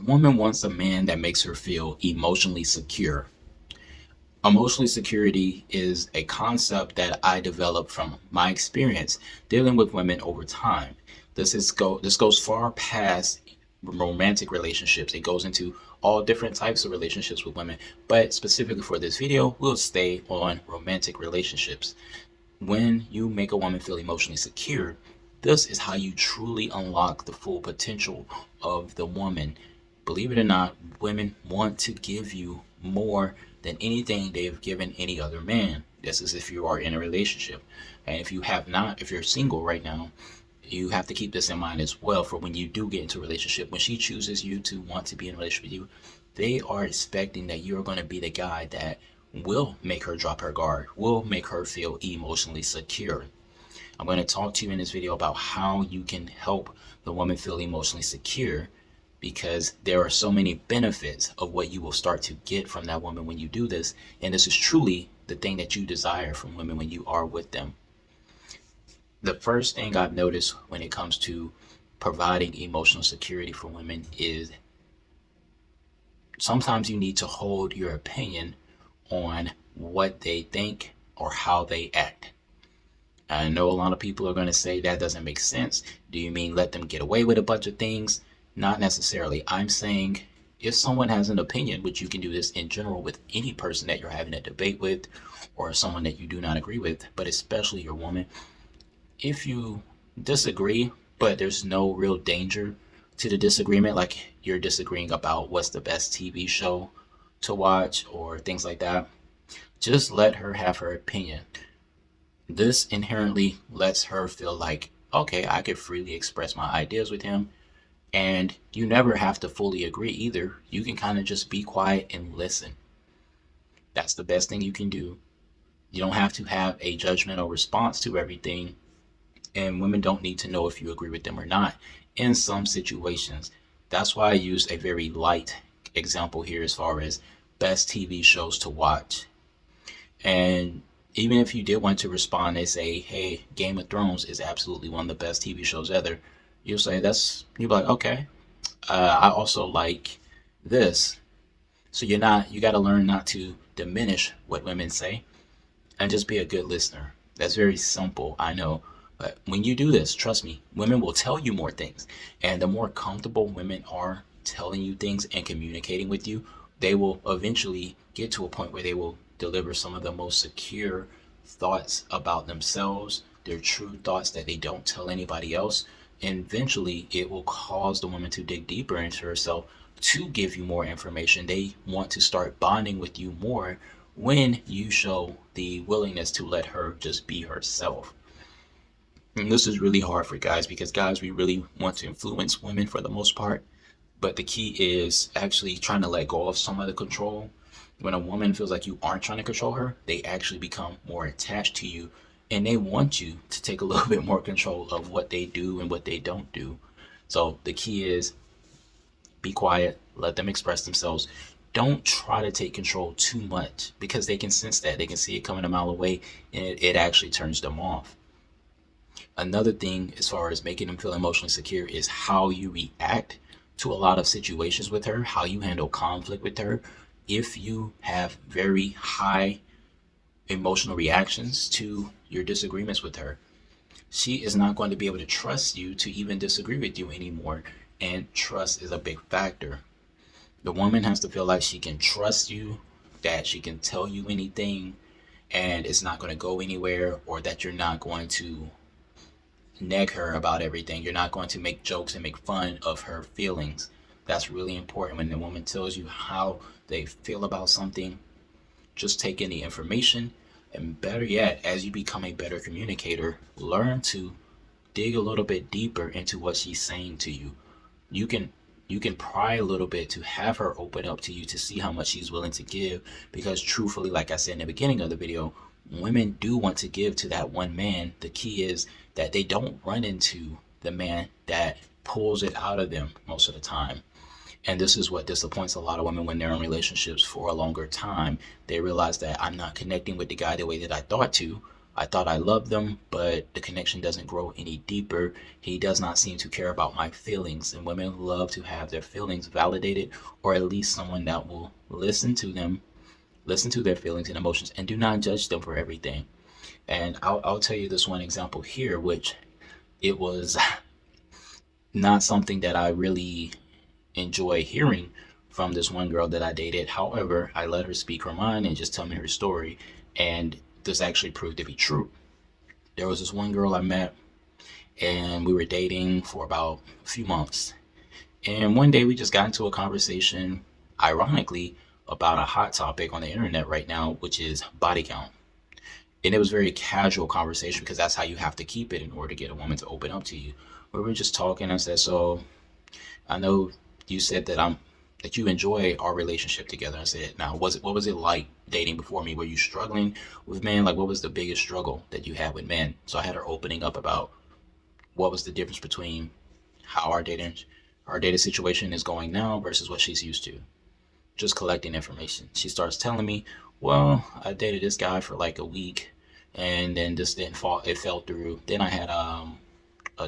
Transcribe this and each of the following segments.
woman wants a man that makes her feel emotionally secure. Emotional security is a concept that I developed from my experience dealing with women over time. This goes far past romantic relationships. It goes into all different types of relationships with women, but specifically for this video, we'll stay on romantic relationships. When you make a woman feel emotionally secure, this is how you truly unlock the full potential of the woman. Believe it or not, women want to give you more than anything they've given any other man. This is if you are in a relationship. And if you have not, if you're single right now, you have to keep this in mind as well for when you do get into a relationship. When she chooses you to want to be in a relationship with you, they are expecting that you're going to be the guy that will make her drop her guard, will make her feel emotionally secure. I'm going to talk to you in this video about how you can help the woman feel emotionally secure, because there are so many benefits of what you will start to get from that woman when you do this. And this is truly the thing that you desire from women when you are with them. The first thing I've noticed when it comes to providing emotional security for women is sometimes you need to hold your opinion on what they think or how they act. I know a lot of people are going to say that doesn't make sense. Do you mean let them get away with a bunch of things? Not necessarily. I'm saying if someone has an opinion, which you can do this in general with any person that you're having a debate with or someone that you do not agree with, but especially your woman, if you disagree, but there's no real danger to the disagreement, like you're disagreeing about what's the best TV show to watch or things like that, just let her have her opinion. This inherently lets her feel like, okay, I could freely express my ideas with him, and you never have to fully agree either. You can kind of just be quiet and listen. That's the best thing you can do. You don't have to have a judgmental response to everything, and women don't need to know if you agree with them or not in some situations. That's why I use a very light example here as far as best TV shows to watch. And even if you did want to respond and say, hey, Game of Thrones is absolutely one of the best TV shows ever, you'll say you'll be like, okay, I also like this. So you got to learn not to diminish what women say and just be a good listener. That's very simple, I know. But when you do this, trust me, women will tell you more things. And the more comfortable women are telling you things and communicating with you, they will eventually get to a point where they will deliver some of the most secure thoughts about themselves, their true thoughts that they don't tell anybody else. And eventually it will cause the woman to dig deeper into herself to give you more information. They want to start bonding with you more when you show the willingness to let her just be herself. And this is really hard for guys because guys, we really want to influence women for the most part. But the key is actually trying to let go of some of the control. When a woman feels like you aren't trying to control her, they actually become more attached to you, and they want you to take a little bit more control of what they do and what they don't do. So the key is be quiet, let them express themselves. Don't try to take control too much because they can sense that. They can see it coming a mile away, and it actually turns them off. Another thing as far as making them feel emotionally secure is how you react to a lot of situations with her, how you handle conflict with her. If you have very high emotional reactions to your disagreements with her, she is not going to be able to trust you to even disagree with you anymore. And trust is a big factor. The woman has to feel like she can trust you, that she can tell you anything and it's not going to go anywhere, or that you're not going to neg her about everything. You're not going to make jokes and make fun of her feelings. That's really important. When the woman tells you how they feel about something, just take in the information, and better yet, as you become a better communicator, learn to dig a little bit deeper into what she's saying to you. You can pry a little bit to have her open up to you to see how much she's willing to give, because truthfully, like I said in the beginning of the video, women do want to give to that one man. The key is that they don't run into the man that pulls it out of them most of the time. And this is what disappoints a lot of women when they're in relationships for a longer time. They realize that I'm not connecting with the guy the way that I thought to. I thought I loved them, but the connection doesn't grow any deeper. He does not seem to care about my feelings. And women love to have their feelings validated, or at least someone that will listen to them, listen to their feelings and emotions, and do not judge them for everything. And I'll tell you this one example here, which it was not something that I really enjoy hearing from this one girl that I dated. However, I let her speak her mind and just tell me her story. And this actually proved to be true. There was this one girl I met, and we were dating for about a few months. And one day we just got into a conversation, ironically, about a hot topic on the internet right now, which is body count. And it was a very casual conversation because that's how you have to keep it in order to get a woman to open up to you. We were just talking. I said, "So I know you said that you enjoy our relationship together." I said, "Now, what was it like dating before me? Were you struggling with men? Like, what was the biggest struggle that you had with men?" So I had her opening up about what was the difference between how our dating situation is going now versus what she's used to. Just collecting information. She starts telling me, "Well, I dated this guy for like a week, and then this didn't fall. It fell through. Then I had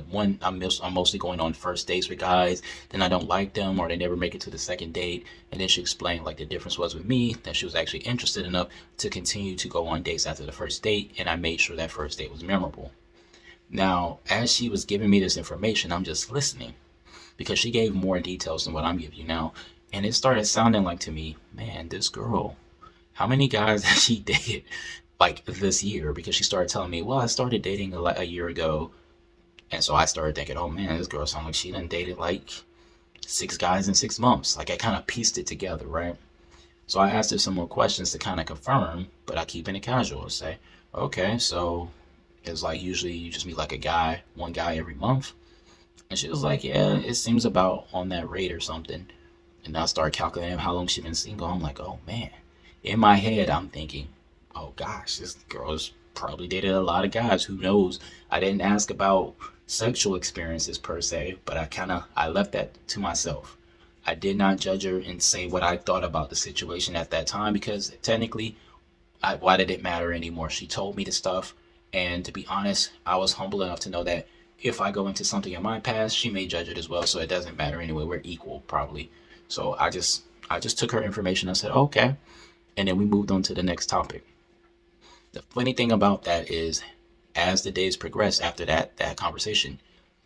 one. I'm mostly going on first dates with guys. Then I don't like them, or they never make it to the second date." And then she explained like the difference was with me that she was actually interested enough to continue to go on dates after the first date, and I made sure that first date was memorable. Now, as she was giving me this information, I'm just listening because she gave more details than what I'm giving you now. And it started sounding like to me, man, this girl, how many guys has she dated like this year? Because she started telling me, well, I started dating a year ago. And so I started thinking, oh man, this girl sounds like she done dated like 6 guys in 6 months. Like I kind of pieced it together, right? So I asked her some more questions to kind of confirm, but I keep it casual. Say, okay, so it's like usually you just meet like one guy every month. And she was like, yeah, it seems about on that rate or something. And I started calculating how long she's been single. I'm like, oh man. In my head, I'm thinking, oh gosh, this girl's probably dated a lot of guys. Who knows? I didn't ask about sexual experiences per se, but I left that to myself. I did not judge her and say what I thought about the situation at that time because technically, why did it matter anymore? She told me the stuff, and to be honest, I was humble enough to know that if I go into something in my past, she may judge it as well. So it doesn't matter anyway. We're equal, probably. So I just took her information. I said, okay, and then we moved on to the next topic. The funny thing about that is, as the days progressed after that conversation,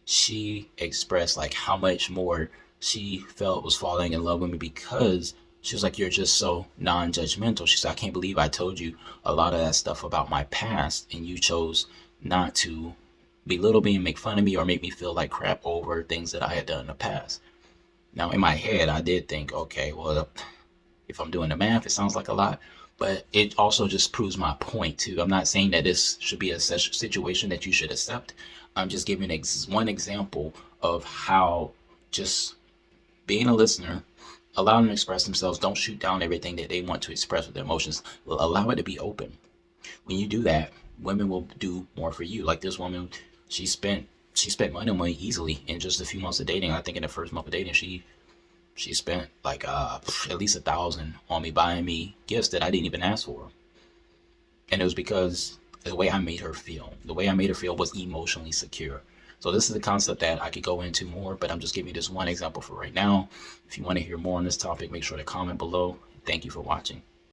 she expressed like how much more she felt was falling in love with me because she was like, "You're just so non-judgmental." She said, "I can't believe I told you a lot of that stuff about my past, and you chose not to belittle me and make fun of me or make me feel like crap over things that I had done in the past." Now, in my head, I did think, okay, well, if I'm doing the math, it sounds like a lot, but it also just proves my point too. I'm not saying that this should be a situation that you should accept. I'm just giving one example of how just being a listener, allow them to express themselves. Don't shoot down everything that they want to express with their emotions. Allow it to be open. When you do that, women will do more for you. Like this woman, she spent she spent money on me easily in just a few months of dating. I think in the first month of dating, she spent like at least 1,000 on me buying me gifts that I didn't even ask for, and it was because the way I made her feel. The way I made her feel was emotionally secure. So this is a concept that I could go into more, but I'm just giving you this one example for right now. If you want to hear more on this topic, make sure to comment below. Thank you for watching.